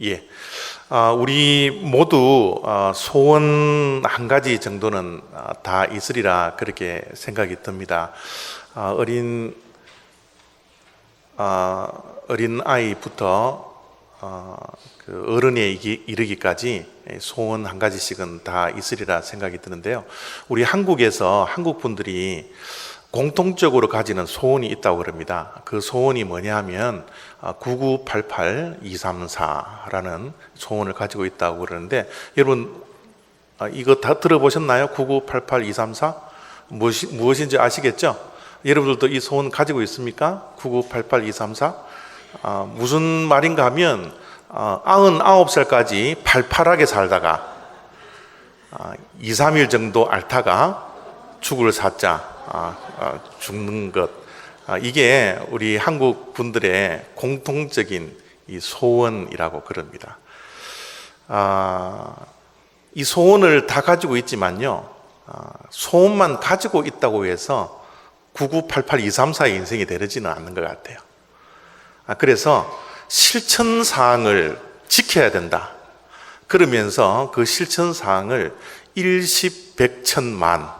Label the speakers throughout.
Speaker 1: 예. 우리 모두 소원 한 가지 정도는 다 있으리라 그렇게 생각이 듭니다. 어린 아이부터 그 어른에 이르기까지 소원 한 가지씩은 다 있으리라 생각이 드는데요. 우리 한국에서 한국 분들이 공통적으로 가지는 소원이 있다고 그럽니다. 그 소원이 뭐냐 하면 998-234라는 소원을 가지고 있다고 그러는데, 여러분 이거 다 들어보셨나요? 998-234 무엇인지 아시겠죠? 여러분들도 이 소원 가지고 있습니까? 998-234 무슨 말인가 하면 99살까지 팔팔하게 살다가 2, 3일 정도 앓다가 죽을 사자, 죽는 것, 이게 우리 한국 분들의 공통적인 이 소원이라고 그럽니다. 이 소원을 다 가지고 있지만요, 소원만 가지고 있다고 해서 998-234의 인생이 되지는 않는 것 같아요. 그래서 실천사항을 지켜야 된다. 그러면서 그 실천사항을 일십백천만,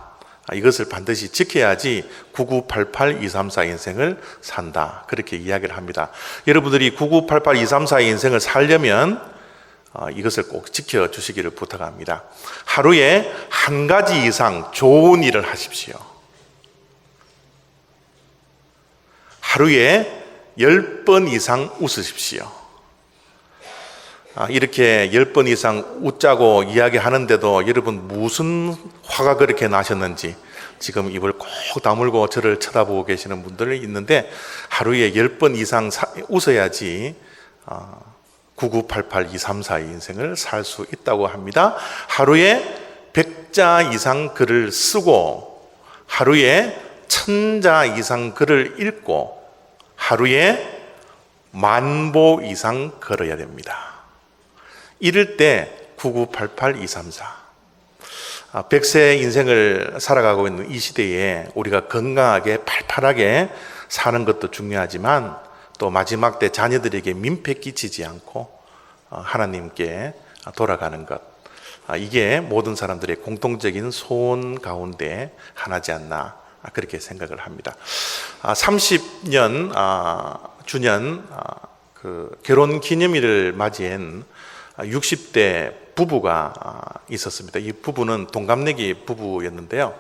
Speaker 1: 이것을 반드시 지켜야지 998-234 인생을 산다. 그렇게 이야기를 합니다. 여러분들이 998-234 인생을 살려면 이것을 꼭 지켜주시기를 부탁합니다. 하루에 한 가지 이상 좋은 일을 하십시오. 하루에 10번 이상 웃으십시오. 이렇게 10번 이상 웃자고 이야기하는데도 여러분 무슨 화가 그렇게 나셨는지 지금 입을 꼭 다물고 저를 쳐다보고 계시는 분들이 있는데, 하루에 10번 이상 웃어야지 998-234의 인생을 살 수 있다고 합니다. 하루에 100자 이상 글을 쓰고, 하루에 1000자 이상 글을 읽고, 하루에 10,000보 이상 걸어야 됩니다. 이럴 때 998-234, 100세 인생을 살아가고 있는 이 시대에 우리가 건강하게 팔팔하게 사는 것도 중요하지만, 또 마지막 때 자녀들에게 민폐 끼치지 않고 하나님께 돌아가는 것, 이게 모든 사람들의 공통적인 소원 가운데 하나지 않나 그렇게 생각을 합니다. 30년 주년 그 결혼 기념일을 맞이한 60대 부부가 있었습니다. 이 부부는 동갑내기 부부였는데요.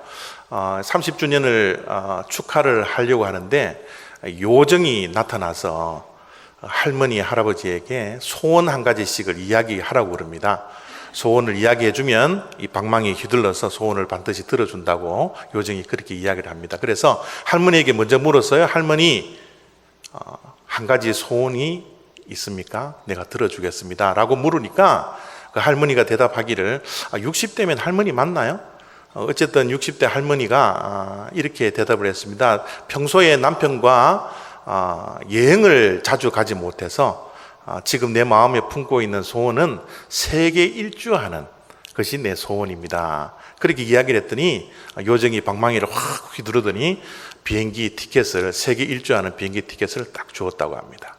Speaker 1: 30주년을 축하를 하려고 하는데 요정이 나타나서 할머니, 할아버지에게 소원 한 가지씩을 이야기하라고 그럽니다. 소원을 이야기해주면 이 방망이에 휘둘러서 소원을 반드시 들어준다고 요정이 그렇게 이야기를 합니다. 그래서 할머니에게 먼저 물었어요. 할머니, 한 가지 소원이 있습니까? 내가 들어주겠습니다 라고 물으니까 그 할머니가 대답하기를, 60대면 할머니 맞나요? 어쨌든 60대 할머니가 이렇게 대답을 했습니다. 평소에 남편과 여행을 자주 가지 못해서 지금 내 마음에 품고 있는 소원은 세계 일주하는 것이 내 소원입니다. 그렇게 이야기를 했더니 요정이 방망이를 확 휘두르더니 비행기 티켓을, 세계 일주하는 비행기 티켓을 딱 주었다고 합니다.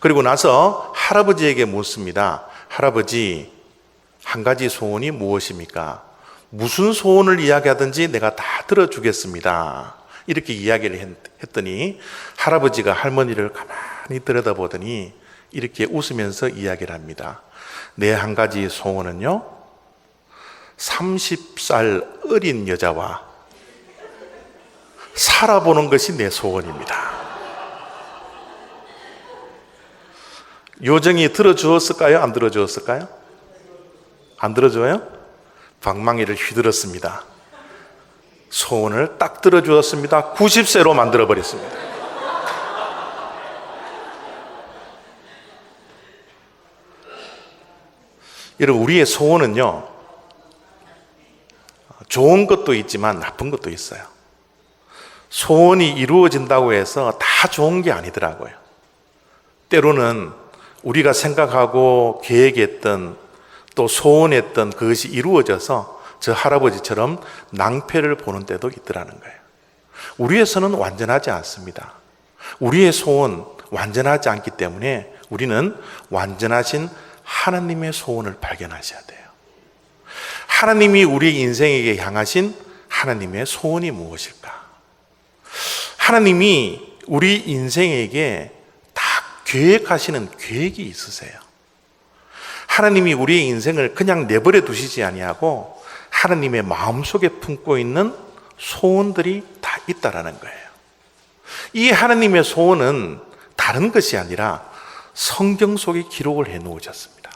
Speaker 1: 그리고 나서 할아버지에게 묻습니다. 할아버지, 한 가지 소원이 무엇입니까? 무슨 소원을 이야기하든지 내가 다 들어주겠습니다. 이렇게 이야기를 했더니 할아버지가 할머니를 가만히 들여다보더니 이렇게 웃으면서 이야기를 합니다. 내 한 가지 소원은요, 30살 어린 여자와 살아보는 것이 내 소원입니다. 요정이 들어주었을까요? 안 들어주었을까요? 안 들어줘요? 방망이를 휘둘렀습니다. 소원을 딱 들어주었습니다. 90세로 만들어버렸습니다. 여러분, 우리의 소원은요, 좋은 것도 있지만 나쁜 것도 있어요. 소원이 이루어진다고 해서 다 좋은 게 아니더라고요. 때로는 우리가 생각하고 계획했던, 또 소원했던 그것이 이루어져서 저 할아버지처럼 낭패를 보는 때도 있더라는 거예요. 우리에서는 완전하지 않습니다. 우리의 소원 완전하지 않기 때문에 우리는 완전하신 하나님의 소원을 발견하셔야 돼요. 하나님이 우리 인생에게 향하신 하나님의 소원이 무엇일까? 하나님이 우리 인생에게 다 계획하시는 계획이 있으세요. 하나님이 우리의 인생을 그냥 내버려 두시지 아니하고 하나님의 마음속에 품고 있는 소원들이 다 있다라는 거예요. 이 하나님의 소원은 다른 것이 아니라 성경 속에 기록을 해 놓으셨습니다.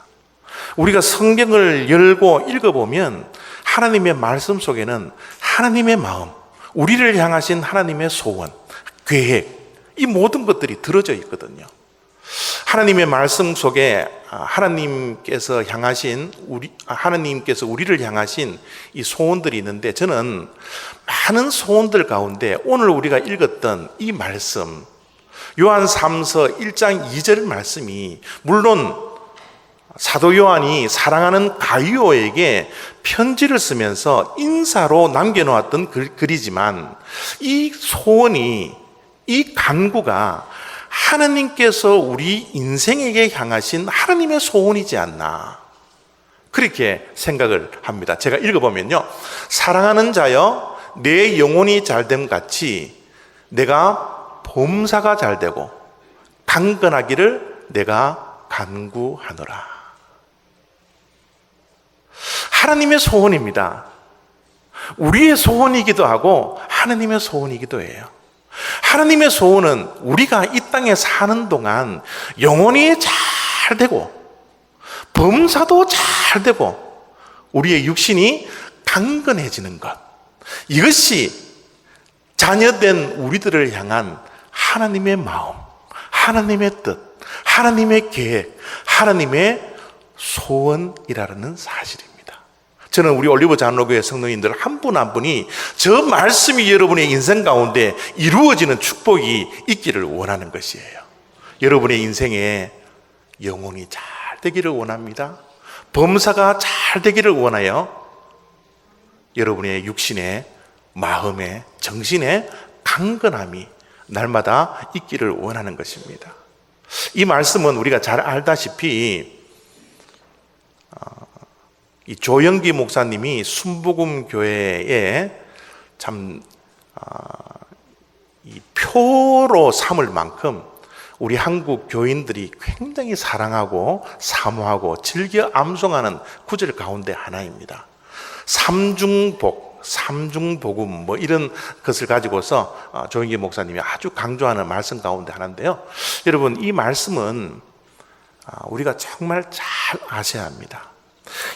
Speaker 1: 우리가 성경을 열고 읽어보면 하나님의 말씀 속에는 하나님의 마음, 우리를 향하신 하나님의 소원, 계획, 이 모든 것들이 들어져 있거든요. 하나님의 말씀 속에 하나님께서 우리를 향하신 이 소원들이 있는데, 저는 많은 소원들 가운데 오늘 우리가 읽었던 이 말씀, 요한 3서 1장 2절 말씀이, 물론 사도 요한이 사랑하는 가이오에게 편지를 쓰면서 인사로 남겨놓았던 글이지만, 이 소원이, 이 간구가 하나님께서 우리 인생에게 향하신 하나님의 소원이지 않나, 그렇게 생각을 합니다. 제가 읽어보면요, 사랑하는 자여 내 영혼이 잘됨 같이 내가 범사가 잘되고 강건하기를 내가 간구하노라. 하나님의 소원입니다. 우리의 소원이기도 하고 하나님의 소원이기도 해요. 하나님의 소원은 우리가 이 땅에 사는 동안 영혼이 잘 되고 범사도 잘 되고 우리의 육신이 강건해지는 것, 이것이 자녀된 우리들을 향한 하나님의 마음, 하나님의 뜻, 하나님의 계획, 하나님의 소원이라는 사실입니다. 저는 우리 올리브 장로교회 성도님들 한 분 한 분이 저 말씀이 여러분의 인생 가운데 이루어지는 축복이 있기를 원하는 것이에요. 여러분의 인생에 영혼이 잘 되기를 원합니다. 범사가 잘 되기를 원하여 여러분의 육신의, 마음의, 정신의 강건함이 날마다 있기를 원하는 것입니다. 이 말씀은 우리가 잘 알다시피 이 조영기 목사님이 순복음 교회에 참 이 표로 삼을 만큼 우리 한국 교인들이 굉장히 사랑하고 사모하고 즐겨 암송하는 구절 가운데 하나입니다. 삼중복, 삼중복음 뭐 이런 것을 가지고서 조영기 목사님이 아주 강조하는 말씀 가운데 하나인데요. 여러분, 이 말씀은 우리가 정말 잘 아셔야 합니다.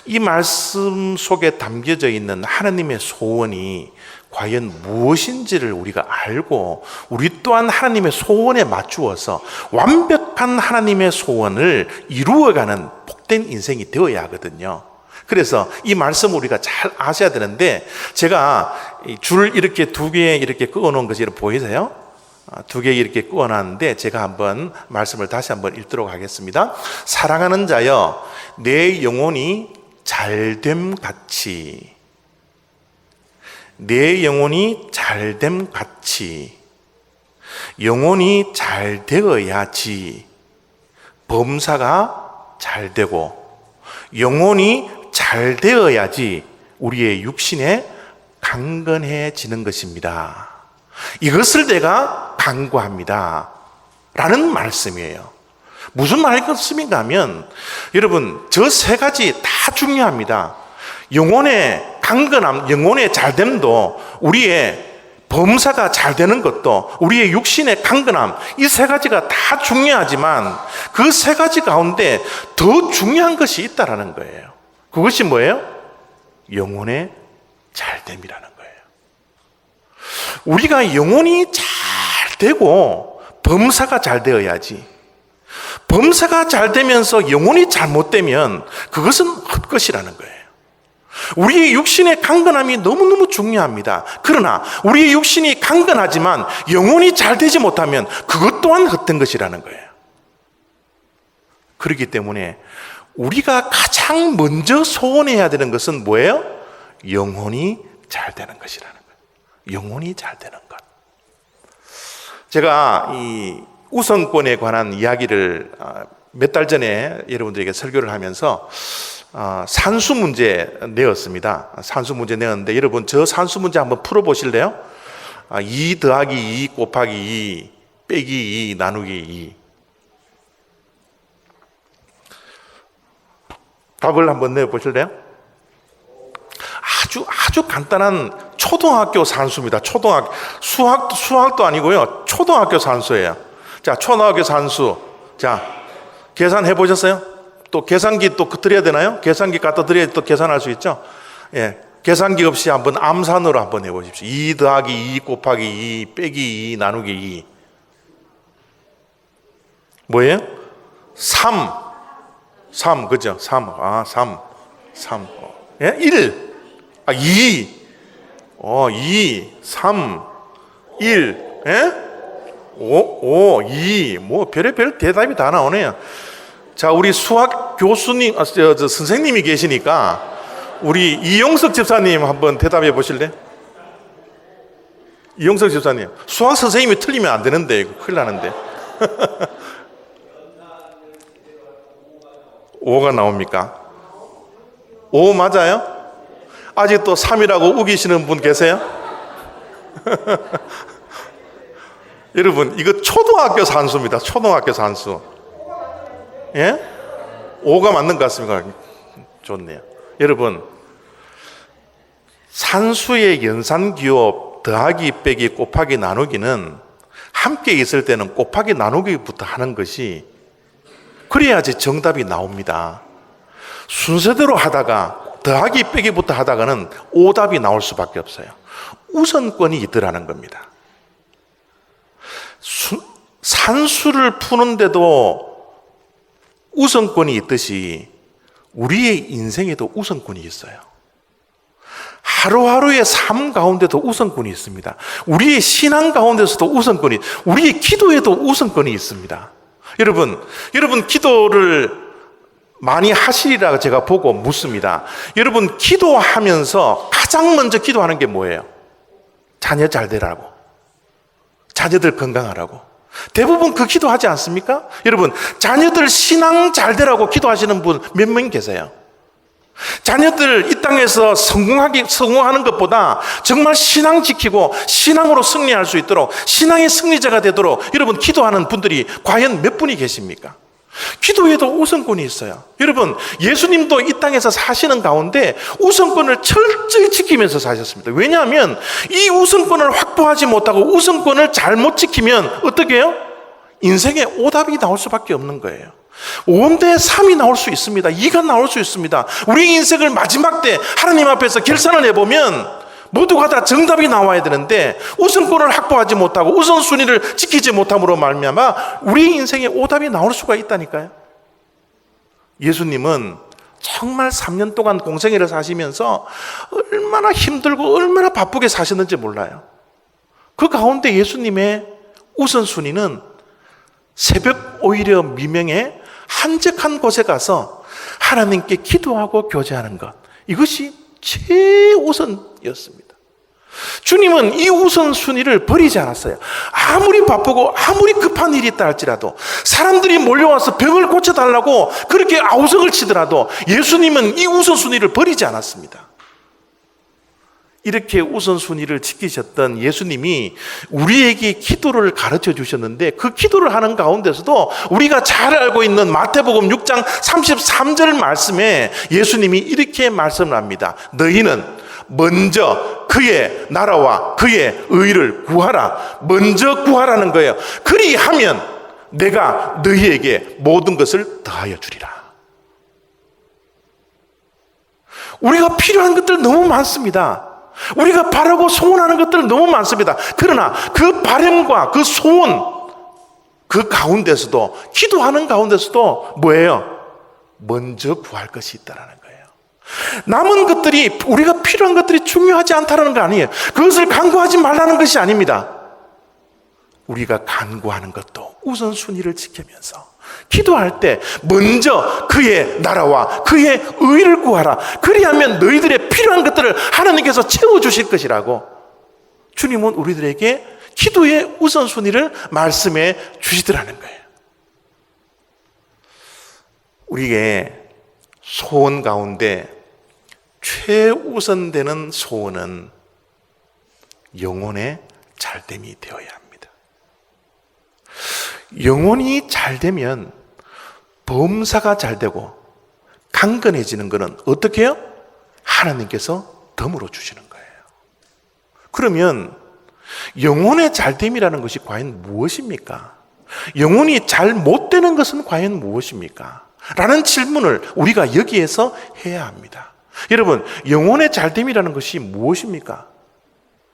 Speaker 1: 이 말씀 속에 담겨져 있는 하나님의 소원이 과연 무엇인지를 우리가 알고 우리 또한 하나님의 소원에 맞추어서 완벽한 하나님의 소원을 이루어가는 복된 인생이 되어야 하거든요. 그래서 이 말씀을 우리가 잘 아셔야 되는데, 제가 줄 이렇게 두 개 이렇게 그어 놓은 것이 보이세요? 두 개 이렇게 그어 놨는데 제가 한번 말씀을 다시 한번 읽도록 하겠습니다. 사랑하는 자여 내 영혼이 잘됨 같이, 내 영혼이 잘됨 같이 영혼이 잘 되어야지 범사가 잘 되고 영혼이 잘 되어야지 우리의 육신에 강건해지는 것입니다. 이것을 내가 간구합니다 라는 말씀이에요. 무슨 말씀인가 하면, 여러분, 저 세 가지 다 중요합니다. 영혼의 강건함, 영혼의 잘됨도, 우리의 범사가 잘 되는 것도, 우리의 육신의 강건함, 이 세 가지가 다 중요하지만 그 세 가지 가운데 더 중요한 것이 있다라는 거예요. 그것이 뭐예요? 영혼의 잘됨이라는 거예요. 우리가 영혼이 잘 되고 범사가 잘 되어야지, 범사가 잘 되면서 영혼이 잘못되면 그것은 헛것이라는 거예요. 우리의 육신의 강건함이 너무너무 중요합니다. 그러나 우리의 육신이 강건하지만 영혼이 잘 되지 못하면 그것 또한 헛된 것이라는 거예요. 그렇기 때문에 우리가 가장 먼저 소원해야 되는 것은 뭐예요? 영혼이 잘 되는 것이라는 거예요. 영혼이 잘 되는 것. 제가 이 우선권에 관한 이야기를 몇 달 전에 여러분들에게 설교를 하면서 산수 문제 내었습니다. 산수 문제 내었는데 여러분 저 산수 문제 한번 풀어보실래요? 2 더하기 2 곱하기 2 빼기 2 나누기 2. 답을 한번 내보실래요? 아주 간단한 초등학교 산수입니다. 초등학교 수학도 아니고요. 초등학교 산수예요. 자, 초등학교 산수. 자, 계산해 보셨어요? 또 계산기 또 드려야 되나요? 계산기 갖다 드려야 또 계산할 수 있죠? 예. 계산기 없이 한번 암산으로 한번 해 보십시오. 2 더하기 2 곱하기 2 빼기 2 나누기 2. 뭐예요? 3, 그죠? 3. 3. 예? 1. 2. 2, 3, 1. 예? 5, 2. 뭐 별의별 대답이 다 나오네요. 자, 우리 수학 교수님, 선생님이 계시니까 우리 이용석 집사님 한번 대답해 보실래요? 이용석 집사님. 수학 선생님이 틀리면 안 되는데 이거 큰일 나는데. 5가 나옵니까? 5 맞아요? 아직도 3이라고 우기시는 분 계세요? 여러분 이거 초등학교 산수입니다. 초등학교 산수. 예? 5가 맞는 것 같습니까? 좋네요. 여러분 산수의 연산기호 더하기 빼기 곱하기 나누기는 함께 있을 때는 곱하기 나누기부터 하는 것이 그래야지 정답이 나옵니다. 순서대로 하다가 더하기 빼기부터 하다가는 오답이 나올 수밖에 없어요. 우선권이 있더라는 겁니다. 산수를 푸는데도 우선권이 있듯이 우리의 인생에도 우선권이 있어요. 하루하루의 삶 가운데도 우선권이 있습니다. 우리의 신앙 가운데서도 우선권이, 우리의 기도에도 우선권이 있습니다. 여러분 기도를 많이 하시리라 제가 보고 묻습니다. 여러분 기도하면서 가장 먼저 기도하는 게 뭐예요? 자녀 잘 되라고, 자녀들 건강하라고. 대부분 그 기도하지 않습니까? 여러분 자녀들 신앙 잘 되라고 기도하시는 분 몇 명 계세요? 자녀들 이 땅에서 성공하는 것보다 정말 신앙 지키고 신앙으로 승리할 수 있도록, 신앙의 승리자가 되도록 여러분 기도하는 분들이 과연 몇 분이 계십니까? 기도에도 우선권이 있어요. 여러분 예수님도 이 땅에서 사시는 가운데 우선권을 철저히 지키면서 사셨습니다. 왜냐하면 이 우선권을 확보하지 못하고 우선권을 잘못 지키면 어떻게 해요? 인생에 오답이 나올 수밖에 없는 거예요. 5대 3이 나올 수 있습니다. 2가 나올 수 있습니다. 우리 인생을 마지막 때 하나님 앞에서 결산을 해보면 모두가 다 정답이 나와야 되는데 우선권을 확보하지 못하고 우선순위를 지키지 못함으로 말미암아 우리 인생에 오답이 나올 수가 있다니까요. 예수님은 정말 3년 동안 공생애를 사시면서 얼마나 힘들고 얼마나 바쁘게 사셨는지 몰라요. 그 가운데 예수님의 우선순위는 새벽 오히려 미명에 한적한 곳에 가서 하나님께 기도하고 교제하는 것, 이것이 최우선이었습니다. 주님은 이 우선순위를 버리지 않았어요. 아무리 바쁘고 아무리 급한 일이 있다 할지라도, 사람들이 몰려와서 병을 고쳐달라고 그렇게 아우성을 치더라도 예수님은 이 우선순위를 버리지 않았습니다. 이렇게 우선순위를 지키셨던 예수님이 우리에게 기도를 가르쳐 주셨는데, 그 기도를 하는 가운데서도 우리가 잘 알고 있는 마태복음 6장 33절 말씀에 예수님이 이렇게 말씀을 합니다. 너희는 먼저 그의 나라와 그의 의를 구하라. 먼저 구하라는 거예요. 그리하면 내가 너희에게 모든 것을 더하여 주리라. 우리가 필요한 것들 너무 많습니다. 우리가 바라고 소원하는 것들 너무 많습니다. 그러나 그 바람과 그 소원, 그 가운데서도, 기도하는 가운데서도 뭐예요? 먼저 구할 것이 있다는 거예요. 남은 것들이, 우리가 필요한 것들이 중요하지 않다는 거 아니에요. 그것을 간구하지 말라는 것이 아닙니다. 우리가 간구하는 것도 우선순위를 지키면서 기도할 때 먼저 그의 나라와 그의 의를 구하라. 그리하면 너희들의 필요한 것들을 하나님께서 채워주실 것이라고 주님은 우리들에게 기도의 우선순위를 말씀해 주시더라는 거예요. 우리의 소원 가운데 최우선되는 소원은 영혼의 잘됨이 되어야 합니다. 영혼이 잘되면 범사가 잘되고 강건해지는 것은 어떻게 해요? 하나님께서 덤으로 주시는 거예요. 그러면 영혼의 잘됨이라는 것이 과연 무엇입니까? 영혼이 잘 못되는 것은 과연 무엇입니까? 라는 질문을 우리가 여기에서 해야 합니다. 여러분, 영혼의 잘됨이라는 것이 무엇입니까?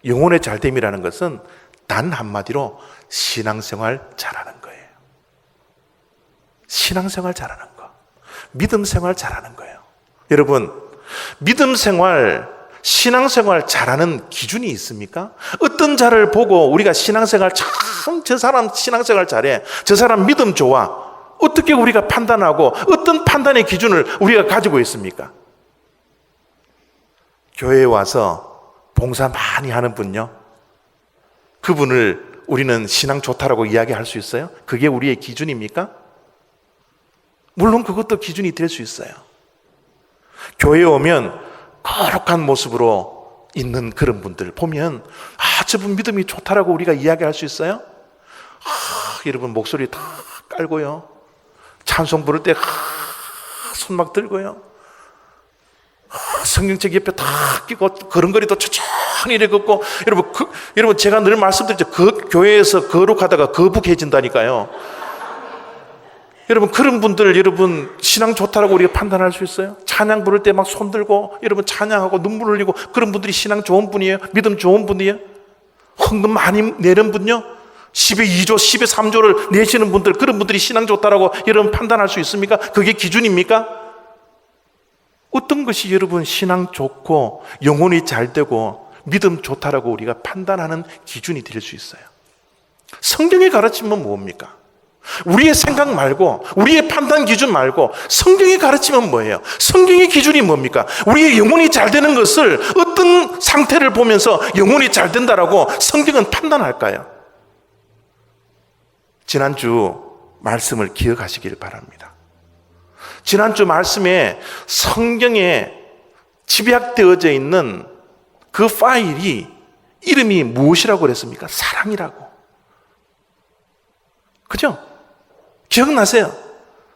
Speaker 1: 영혼의 잘됨이라는 것은 단 한마디로 신앙생활 잘하는 거예요. 신앙생활 잘하는 거, 믿음생활 잘하는 거예요. 여러분, 믿음생활, 신앙생활 잘하는 기준이 있습니까? 어떤 자를 보고 우리가 신앙생활 참 저 사람 신앙생활 잘해, 저 사람 믿음 좋아, 어떻게 우리가 판단하고 어떤 판단의 기준을 우리가 가지고 있습니까? 교회에 와서 봉사 많이 하는 분요, 그분을 우리는 신앙 좋다라고 이야기할 수 있어요? 그게 우리의 기준입니까? 물론 그것도 기준이 될 수 있어요. 교회에 오면 거룩한 모습으로 있는 그런 분들 보면 저분 믿음이 좋다라고 우리가 이야기할 수 있어요? 여러분, 목소리 다 깔고요, 찬송 부를 때 손 막 들고요, 성경책 옆에 다 끼고 걸음걸이도 천천히 이렇게 걷고, 여러분 제가 늘 말씀드리죠. 교회에서 거룩하다가 거북해진다니까요. 여러분, 그런 분들, 여러분 신앙 좋다라고 우리가 판단할 수 있어요? 찬양 부를 때 막 손 들고 여러분 찬양하고 눈물 흘리고 그런 분들이 신앙 좋은 분이에요? 믿음 좋은 분이에요? 헌금 많이 내는 분요? 10에 2조, 10에 3조를 내시는 분들, 그런 분들이 신앙 좋다라고 여러분 판단할 수 있습니까? 그게 기준입니까? 어떤 것이 여러분 신앙 좋고 영혼이 잘 되고 믿음 좋다라고 우리가 판단하는 기준이 될 수 있어요? 성경의 가르침은 뭡니까? 우리의 생각 말고, 우리의 판단 기준 말고 성경의 가르침은 뭐예요? 성경의 기준이 뭡니까? 우리의 영혼이 잘 되는 것을 어떤 상태를 보면서 영혼이 잘 된다라고 성경은 판단할까요? 지난주 말씀을 기억하시길 바랍니다. 지난주 말씀에 성경에 집약되어져 있는 그 파일이 이름이 무엇이라고 그랬습니까? 사랑이라고. 그죠? 기억나세요?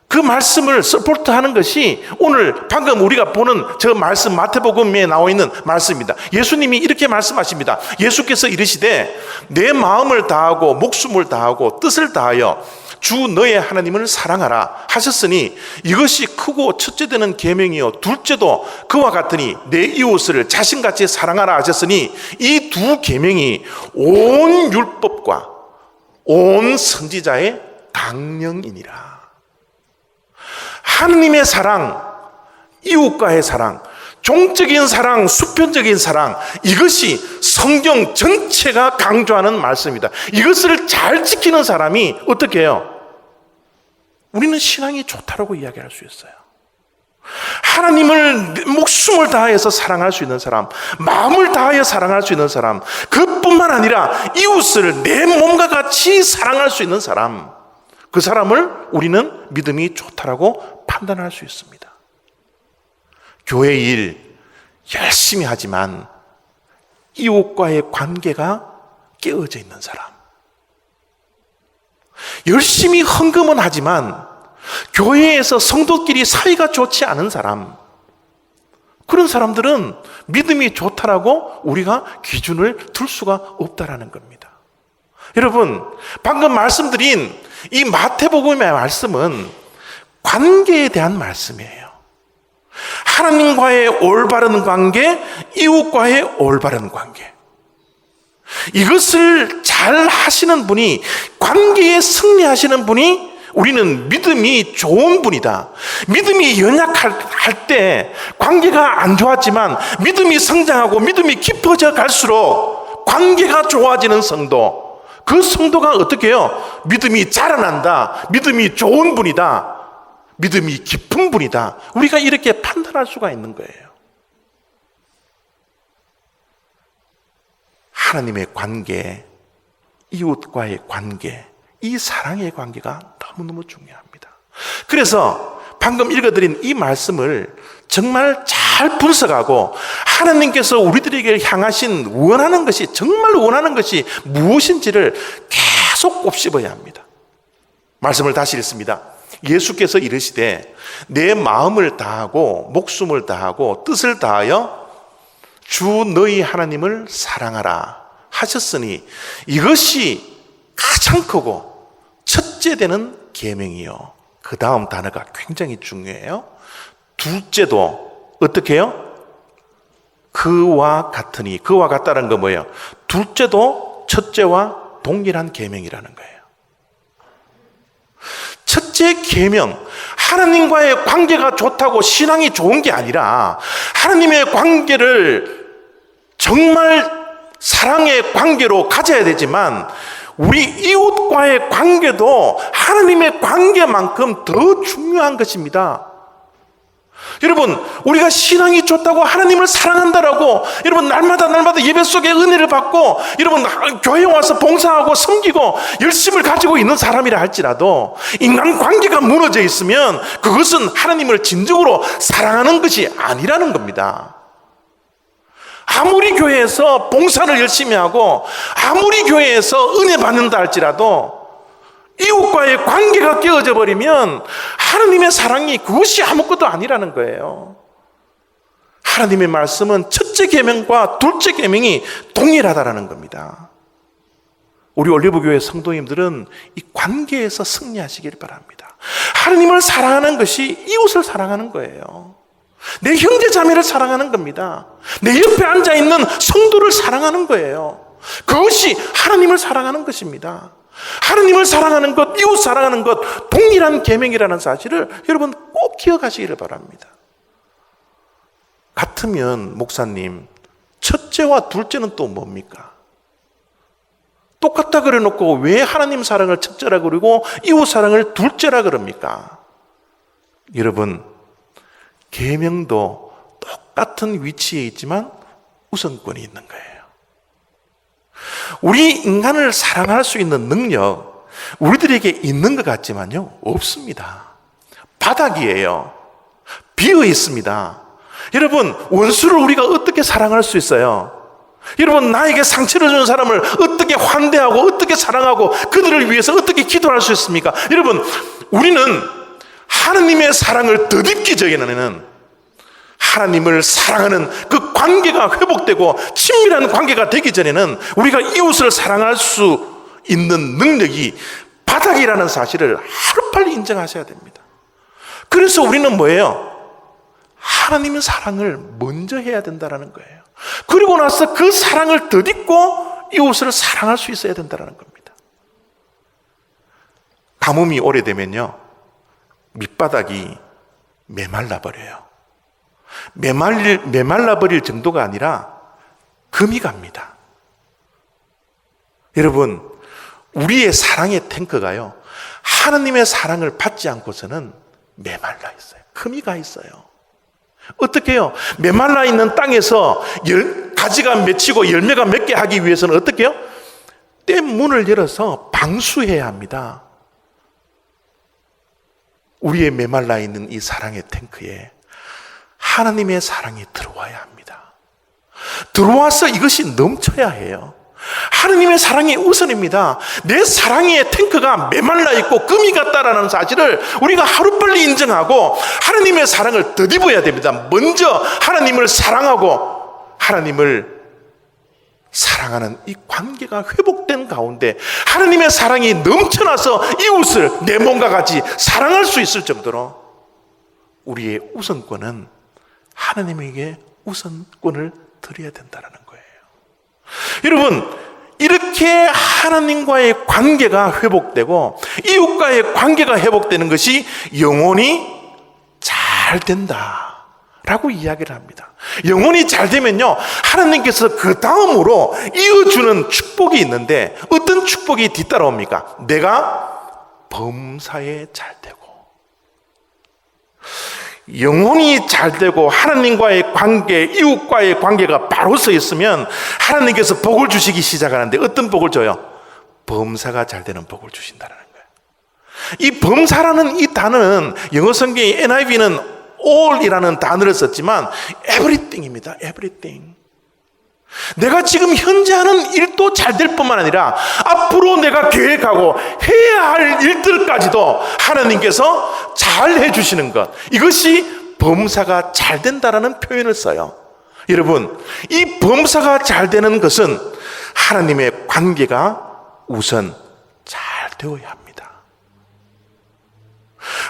Speaker 1: 그 말씀을 서포트하는 것이 오늘 방금 우리가 보는 저 말씀, 마태복음에 나와 있는 말씀입니다. 예수님이 이렇게 말씀하십니다. 예수께서 이르시되 내 마음을 다하고 목숨을 다하고 뜻을 다하여 주 너의 하나님을 사랑하라 하셨으니 이것이 크고 첫째 되는 계명이요 둘째도 그와 같으니 내 이웃을 자신같이 사랑하라 하셨으니 이 두 계명이 온 율법과 온 선지자의 강령이니라. 하느님의 사랑, 이웃과의 사랑, 종적인 사랑, 수평적인 사랑, 이것이 성경 전체가 강조하는 말씀입니다. 이것을 잘 지키는 사람이 어떻게 해요? 우리는 신앙이 좋다라고 이야기할 수 있어요. 하나님을 목숨을 다해서 사랑할 수 있는 사람, 마음을 다하여 사랑할 수 있는 사람, 그뿐만 아니라 이웃을 내 몸과 같이 사랑할 수 있는 사람, 그 사람을 우리는 믿음이 좋다라고 판단할 수 있습니다. 교회 일 열심히 하지만 이웃과의 관계가 깨어져 있는 사람, 열심히 헌금은 하지만 교회에서 성도끼리 사이가 좋지 않은 사람, 그런 사람들은 믿음이 좋다라고 우리가 기준을 둘 수가 없다라는 겁니다. 여러분, 방금 말씀드린 이 마태복음의 말씀은 관계에 대한 말씀이에요. 하나님과의 올바른 관계, 이웃과의 올바른 관계, 이것을 잘 하시는 분이, 관계에 승리하시는 분이 우리는 믿음이 좋은 분이다. 믿음이 연약할 때 관계가 안 좋았지만 믿음이 성장하고 믿음이 깊어져 갈수록 관계가 좋아지는 성도, 그 성도가 어떻게 해요? 믿음이 자라난다, 믿음이 좋은 분이다, 믿음이 깊은 분이다, 우리가 이렇게 판단할 수가 있는 거예요. 하나님의 관계, 이웃과의 관계, 이 사랑의 관계가 너무너무 중요합니다. 그래서 방금 읽어드린 이 말씀을 정말 잘 분석하고 하나님께서 우리들에게 향하신 원하는 것이, 정말 원하는 것이 무엇인지를 계속 곱씹어야 합니다. 말씀을 다시 읽습니다. 예수께서 이르시되 내 마음을 다하고 목숨을 다하고 뜻을 다하여 주 너희 하나님을 사랑하라 하셨으니 이것이 가장 크고 첫째 되는 계명이요. 그 다음 단어가 굉장히 중요해요. 둘째도 어떻게 해요? 그와 같으니. 그와 같다는 건 뭐예요? 둘째도 첫째와 동일한 계명이라는 거예요. 첫째 계명, 하나님과의 관계가 좋다고 신앙이 좋은 게 아니라 하나님의 관계를 정말 사랑의 관계로 가져야 되지만 우리 이웃과의 관계도 하나님의 관계만큼 더 중요한 것입니다. 여러분, 우리가 신앙이 좋다고 하나님을 사랑한다라고 여러분 날마다 예배 속에 은혜를 받고 여러분 교회에 와서 봉사하고 섬기고 열심을 가지고 있는 사람이라 할지라도 인간관계가 무너져 있으면 그것은 하나님을 진정으로 사랑하는 것이 아니라는 겁니다. 아무리 교회에서 봉사를 열심히 하고 아무리 교회에서 은혜 받는다 할지라도 이웃과의 관계가 깨어져 버리면 하나님의 사랑이 그것이 아무것도 아니라는 거예요. 하나님의 말씀은 첫째 계명과 둘째 계명이 동일하다라는 겁니다. 우리 올리브교회 성도님들은 이 관계에서 승리하시길 바랍니다. 하나님을 사랑하는 것이 이웃을 사랑하는 거예요. 내 형제 자매를 사랑하는 겁니다. 내 옆에 앉아있는 성도를 사랑하는 거예요. 그것이 하나님을 사랑하는 것입니다. 하나님을 사랑하는 것, 이웃 사랑하는 것 동일한 계명이라는 사실을 여러분 꼭 기억하시기를 바랍니다. 같으면 목사님, 첫째와 둘째는 또 뭡니까? 똑같다 그래놓고 왜 하나님 사랑을 첫째라 그러고 이웃 사랑을 둘째라 그럽니까? 여러분, 계명도 똑같은 위치에 있지만 우선권이 있는 거예요. 우리 인간을 사랑할 수 있는 능력, 우리들에게 있는 것 같지만요, 없습니다. 바닥이에요. 비어 있습니다. 여러분, 원수를 우리가 어떻게 사랑할 수 있어요? 여러분, 나에게 상처를 주는 사람을 어떻게 환대하고 어떻게 사랑하고 그들을 위해서 어떻게 기도할 수 있습니까? 여러분, 우리는 하나님의 사랑을 덧입기 전에는 하나님을 사랑하는 그 관계가 회복되고 친밀한 관계가 되기 전에는 우리가 이웃을 사랑할 수 있는 능력이 바닥이라는 사실을 하루빨리 인정하셔야 됩니다. 그래서 우리는 뭐예요? 하나님의 사랑을 먼저 해야 된다는 거예요. 그리고 나서 그 사랑을 덧입고 이웃을 사랑할 수 있어야 된다는 겁니다. 가뭄이 오래되면요, 밑바닥이 메말라 버려요. 메말라 버릴 정도가 아니라 금이 갑니다. 여러분, 우리의 사랑의 탱크가요, 하나님의 사랑을 받지 않고서는 메말라 있어요. 금이 가 있어요. 어떻게 해요? 메말라 있는 땅에서 가지가 맺히고 열매가 맺게 하기 위해서는 어떻게 해요? 댐 문을 열어서 방수해야 합니다. 우리의 메말라 있는 이 사랑의 탱크에 하나님의 사랑이 들어와야 합니다. 들어와서 이것이 넘쳐야 해요. 하나님의 사랑이 우선입니다. 내 사랑의 탱크가 메말라 있고 금이 같다라는 사실을 우리가 하루빨리 인정하고 하나님의 사랑을 덧입어야 됩니다. 먼저 하나님을 사랑하고 하나님을 사랑하는 이 관계가 회복된 가운데 하나님의 사랑이 넘쳐나서 이웃을 내 몸과 같이 사랑할 수 있을 정도로 우리의 우선권은 하나님에게 우선권을 드려야 된다는 거예요. 여러분, 이렇게 하나님과의 관계가 회복되고 이웃과의 관계가 회복되는 것이 영혼이 잘 된다라고 이야기를 합니다. 영혼이 잘 되면요, 하나님께서 그 다음으로 이어주는 축복이 있는데 어떤 축복이 뒤따라옵니까? 내가 범사에 잘 되고, 영혼이 잘 되고 하나님과의 관계, 이웃과의 관계가 바로 서 있으면 하나님께서 복을 주시기 시작하는데 어떤 복을 줘요? 범사가 잘 되는 복을 주신다는 거예요. 이 범사라는 이 단어는 영어 성경의 NIV는 all이라는 단어를 썼지만 everything입니다. everything. 내가 지금 현재 하는 일도 잘 될 뿐만 아니라 앞으로 내가 계획하고 해야 할 일들까지도 하나님께서 잘 해주시는 것, 이것이 범사가 잘 된다라는 표현을 써요. 여러분, 이 범사가 잘 되는 것은 하나님의 관계가 우선 잘 되어야 합니다.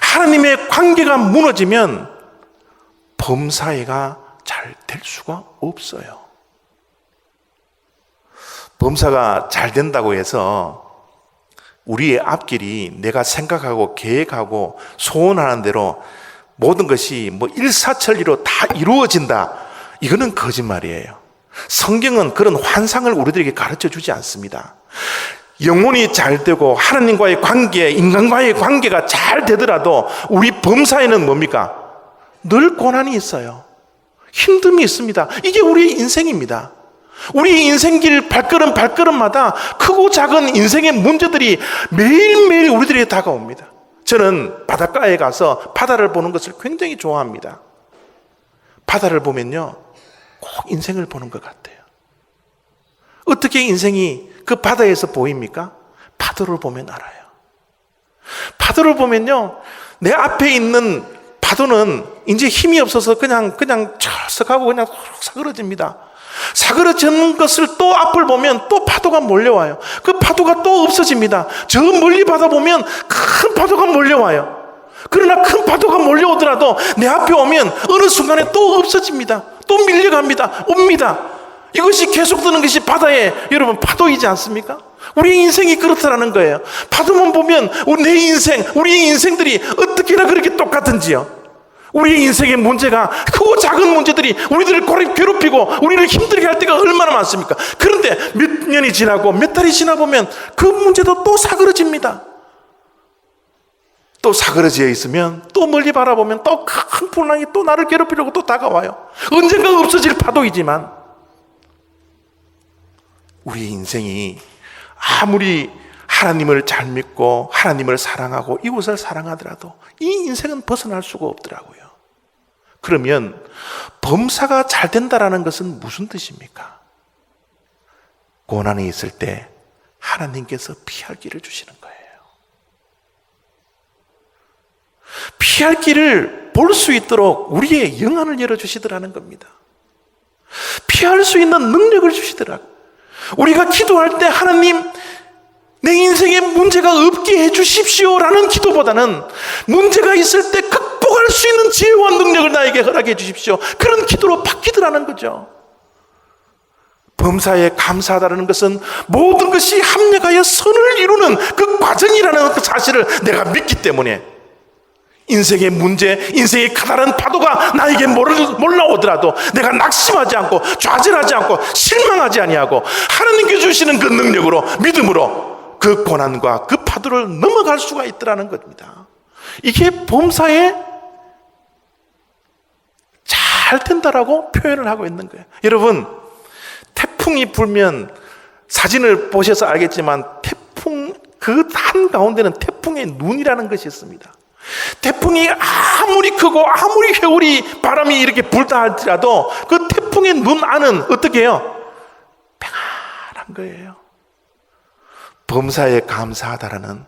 Speaker 1: 하나님의 관계가 무너지면 범사가 잘 될 수가 없어요. 범사가 잘 된다고 해서 우리의 앞길이 내가 생각하고 계획하고 소원하는 대로 모든 것이 일사천리로 다 이루어진다, 이거는 거짓말이에요. 성경은 그런 환상을 우리들에게 가르쳐 주지 않습니다. 영혼이 잘 되고 하나님과의 관계, 인간과의 관계가 잘 되더라도 우리 범사에는 뭡니까? 늘 고난이 있어요. 힘듦이 있습니다. 이게 우리의 인생입니다. 우리 인생길 발걸음마다 크고 작은 인생의 문제들이 매일매일 우리들에게 다가옵니다. 저는 바닷가에 가서 바다를 보는 것을 굉장히 좋아합니다. 바다를 보면요, 꼭 인생을 보는 것 같아요. 어떻게 인생이 그 바다에서 보입니까? 파도를 보면 알아요. 파도를 보면요, 내 앞에 있는 파도는 이제 힘이 없어서 그냥 철썩하고 그냥 사그러집니다. 사그러지는 것을 또 앞을 보면 또 파도가 몰려와요. 그 파도가 또 없어집니다. 저 멀리 바다 보면 큰 파도가 몰려와요. 그러나 큰 파도가 몰려오더라도 내 앞에 오면 어느 순간에 또 없어집니다. 또 밀려갑니다. 옵니다. 이것이 계속되는 것이 바다의 여러분 파도이지 않습니까? 우리 인생이 그렇다라는 거예요. 파도만 보면 내 인생, 우리의 인생들이 어떻게나 그렇게 똑같은지요. 우리의 인생의 문제가 크고 작은 문제들이 우리들을 괴롭히고 우리를 힘들게 할 때가 얼마나 많습니까? 그런데 몇 년이 지나고 몇 달이 지나 보면 그 문제도 또 사그러집니다. 또 사그러져 있으면 또 멀리 바라보면 또 큰 풍랑이 또 나를 괴롭히려고 또 다가와요. 언젠가 없어질 파도이지만 우리의 인생이 아무리 하나님을 잘 믿고 하나님을 사랑하고 이웃을 사랑하더라도 이 인생은 벗어날 수가 없더라고요. 그러면 범사가 잘 된다라는 것은 무슨 뜻입니까? 고난이 있을 때 하나님께서 피할 길을 주시는 거예요. 피할 길을 볼 수 있도록 우리의 영안을 열어주시더라는 겁니다. 피할 수 있는 능력을 주시더라고요. 우리가 기도할 때 하나님, 내 인생에 문제가 없게 해주십시오라는 기도보다는 문제가 있을 때 극복할 수 있는 지혜와 능력을 나에게 허락해 주십시오, 그런 기도로 바뀌더라는 거죠. 범사에 감사하다는 것은 모든 것이 합력하여 선을 이루는 그 과정이라는 그 사실을 내가 믿기 때문에 인생의 문제, 인생의 커다란 파도가 나에게 몰라오더라도 내가 낙심하지 않고 좌절하지 않고 실망하지 아니하고 하나님께 주시는 그 능력으로, 믿음으로 그 고난과 그 파도를 넘어갈 수가 있더라는 겁니다. 이게 범사에 잘 된다라고 표현을 하고 있는 거예요. 여러분, 태풍이 불면 사진을 보셔서 알겠지만 태풍 그 한가운데는 태풍의 눈이라는 것이 있습니다. 태풍이 아무리 크고 아무리 회오리 바람이 이렇게 불다 할지라도 그 태풍의 눈 안은 어떻게 해요? 평안한 거예요. 범사에 감사하다라는,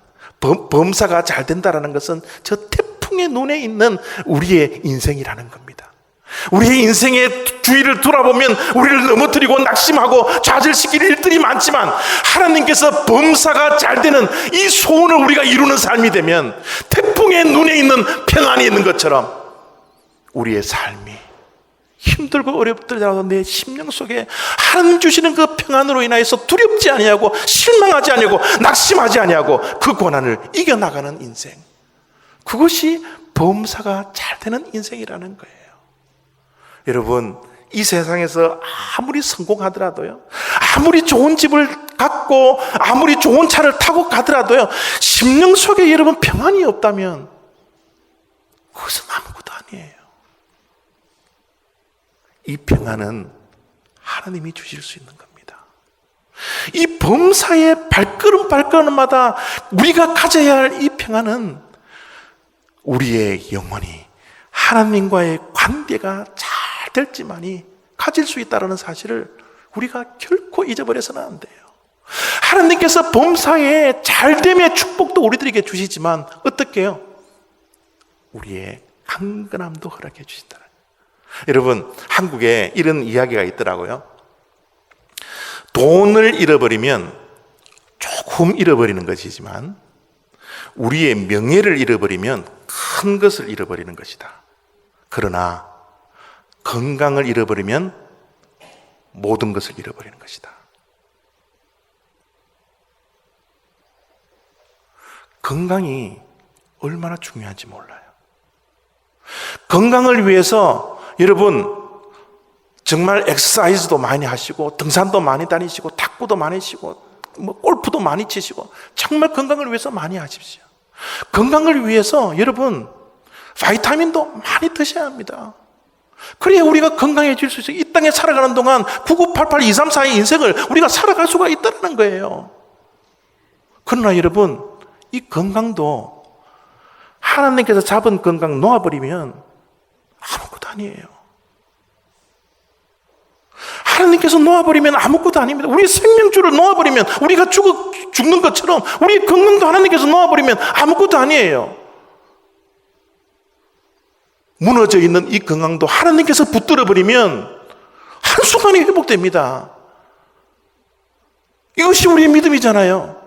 Speaker 1: 범사가 잘 된다라는 것은 저 태풍의 눈에 있는 우리의 인생이라는 겁니다. 우리의 인생의 주위를 돌아보면 우리를 넘어뜨리고 낙심하고 좌절시킬 일들이 많지만 하나님께서 범사가 잘 되는 이 소원을 우리가 이루는 삶이 되면 태풍의 눈에 있는 평안이 있는 것처럼 우리의 삶이 힘들고 어렵더라도 내 심령 속에 하나님 주시는 그 평안으로 인하여서 두렵지 아니하고 실망하지 아니하고 낙심하지 아니하고 그 고난을 이겨나가는 인생, 그것이 범사가 잘 되는 인생이라는 거예요. 여러분, 이 세상에서 아무리 성공하더라도요, 아무리 좋은 집을 갖고 아무리 좋은 차를 타고 가더라도요, 심령 속에 여러분 평안이 없다면 그것은 아무것도 아니에요. 이 평안은 하나님이 주실 수 있는 겁니다. 이 범사의 발걸음마다 우리가 가져야 할 이 평안은 우리의 영혼이 하나님과의 관계가 잘 될지만이 가질 수 있다는 사실을 우리가 결코 잊어버려서는 안 돼요. 하나님께서 범사의 잘됨의 축복도 우리들에게 주시지만 어떻게 해요? 우리의 강건함도 허락해 주신다. 여러분, 한국에 이런 이야기가 있더라고요. 돈을 잃어버리면 조금 잃어버리는 것이지만 우리의 명예를 잃어버리면 큰 것을 잃어버리는 것이다. 그러나 건강을 잃어버리면 모든 것을 잃어버리는 것이다. 건강이 얼마나 중요한지 몰라요. 건강을 위해서 여러분 정말 엑서사이즈도 많이 하시고 등산도 많이 다니시고 탁구도 많이 치고 골프도 많이 치시고 정말 건강을 위해서 많이 하십시오. 건강을 위해서 여러분 바이타민도 많이 드셔야 합니다. 그래야 우리가 건강해질 수 있어요. 이 땅에 살아가는 동안 9988, 234의 인생을 우리가 살아갈 수가 있다는 거예요. 그러나 여러분, 이 건강도 하나님께서 잡은 건강 놓아버리면 아무것도 아니에요. 하나님께서 놓아버리면 아무것도 아닙니다. 우리의 생명줄을 놓아버리면 우리가 죽는 것처럼 우리의 건강도 하나님께서 놓아버리면 아무것도 아니에요. 무너져 있는 이 건강도 하나님께서 붙들어버리면 한순간에 회복됩니다. 이것이 우리의 믿음이잖아요.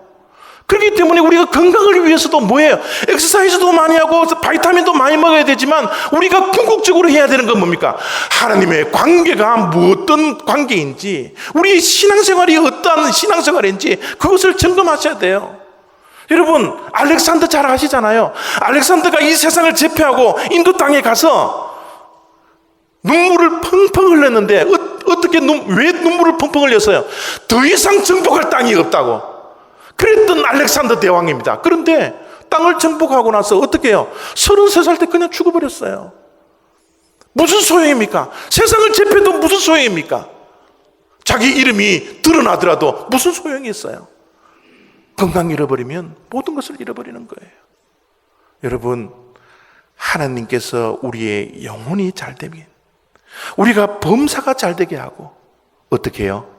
Speaker 1: 그렇기 때문에 우리가 건강을 위해서도 뭐예요? 엑서사이즈도 많이 하고 바이타민도 많이 먹어야 되지만 우리가 궁극적으로 해야 되는 건 뭡니까? 하나님의 관계가 어떤 관계인지, 우리의 신앙생활이 어떠한 신앙생활인지 그것을 점검하셔야 돼요. 여러분, 알렉산더 잘 아시잖아요. 알렉산더가 이 세상을 제패하고 인도 땅에 가서 눈물을 펑펑 흘렸는데 왜 눈물을 펑펑 흘렸어요? 더 이상 정복할 땅이 없다고 그랬던 알렉산더 대왕입니다. 그런데 땅을 정복하고 나서 어떻게 해요? 33살 때 그냥 죽어버렸어요. 무슨 소용입니까? 세상을 제패도 무슨 소용입니까? 자기 이름이 드러나더라도 무슨 소용이 있어요? 건강 잃어버리면 모든 것을 잃어버리는 거예요. 여러분, 하나님께서 우리의 영혼이 잘 되면, 우리가 범사가 잘 되게 하고 어떻게 해요?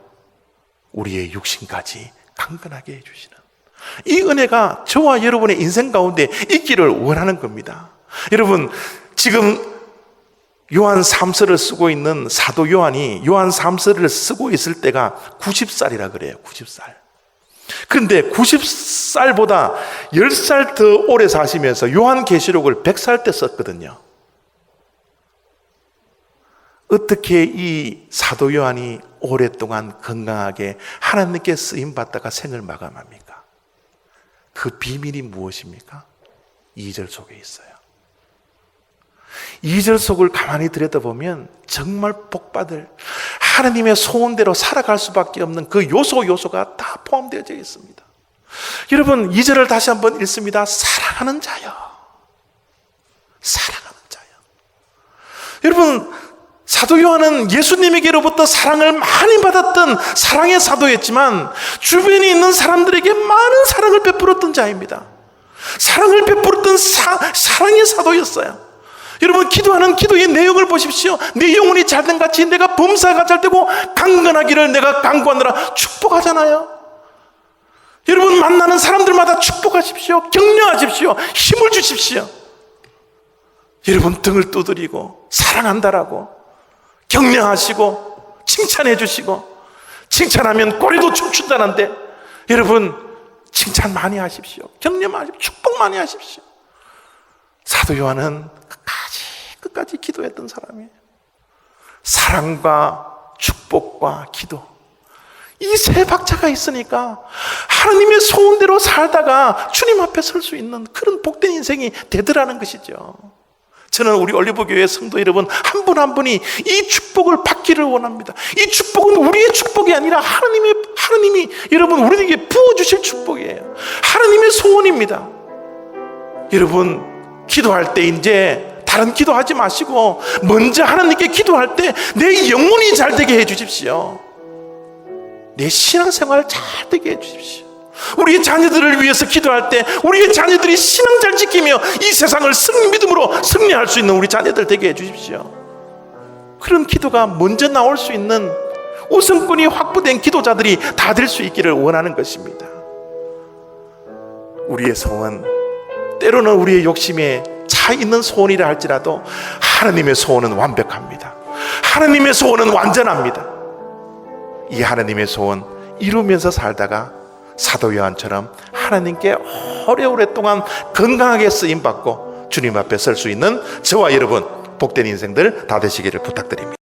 Speaker 1: 우리의 육신까지 강건하게 해주시는 이 은혜가 저와 여러분의 인생 가운데 있기를 원하는 겁니다. 여러분, 지금 요한 3서를 쓰고 있는 사도 요한이 요한 3서를 쓰고 있을 때가 90살이라 그래요. 90살. 그런데 90살보다 10살 더 오래 사시면서 요한계시록을 100살 때 썼거든요. 어떻게 이 사도 요한이 오랫동안 건강하게 하나님께 쓰임받다가 생을 마감합니까? 그 비밀이 무엇입니까? 2절 속에 있어요. 2절 속을 가만히 들여다보면 정말 복받을 하나님의 소원대로 살아갈 수밖에 없는 그 요소가 다 포함되어 있습니다. 여러분, 2절을 다시 한번 읽습니다. 사랑하는 자여, 사랑하는 자여. 여러분, 사도 요한은 예수님에게로부터 사랑을 많이 받았던 사랑의 사도였지만 주변에 있는 사람들에게 많은 사랑을 베풀었던 자입니다. 사랑을 베풀었던 사랑의 사도였어요. 여러분, 기도하는 기도의 내용을 보십시오. 내 영혼이 잘된 같이 내가 범사가 잘되고 강건하기를 내가 간구하느라 축복하잖아요. 여러분, 만나는 사람들마다 축복하십시오. 격려하십시오. 힘을 주십시오. 여러분, 등을 두드리고 사랑한다라고 격려하시고 칭찬해 주시고, 칭찬하면 꼬리도 춤춘다는데 여러분, 칭찬 많이 하십시오. 격려 많이 하십시오. 축복 많이 하십시오. 사도 요한은 끝까지 기도했던 사람이에요. 사랑과 축복과 기도, 이 세 박자가 있으니까 하나님의 소원대로 살다가 주님 앞에 설 수 있는 그런 복된 인생이 되더라는 것이죠. 저는 우리 올리브교회 성도 여러분 한 분 한 분이 이 축복을 받기를 원합니다. 이 축복은 우리의 축복이 아니라 하나님이 여러분 우리에게 부어주실 축복이에요. 하나님의 소원입니다. 여러분, 기도할 때 이제 다른 기도하지 마시고 먼저 하나님께 기도할 때 내 영혼이 잘 되게 해 주십시오. 내 신앙생활 잘 되게 해주십시오. 우리의 자녀들을 위해서 기도할 때 우리의 자녀들이 신앙 잘 지키며 이 세상을 믿음으로 승리할 수 있는 우리 자녀들 되게 해주십시오. 그런 기도가 먼저 나올 수 있는 우선권이 확보된 기도자들이 다 될 수 있기를 원하는 것입니다. 우리의 소원, 때로는 우리의 욕심에 차 있는 소원이라 할지라도 하나님의 소원은 완벽합니다. 하나님의 소원은 완전합니다. 이 하나님의 소원 이루면서 살다가 사도 요한처럼 하나님께 오래오랫동안 건강하게 쓰임받고 주님 앞에 설 수 있는 저와 여러분 복된 인생들 다 되시기를 부탁드립니다.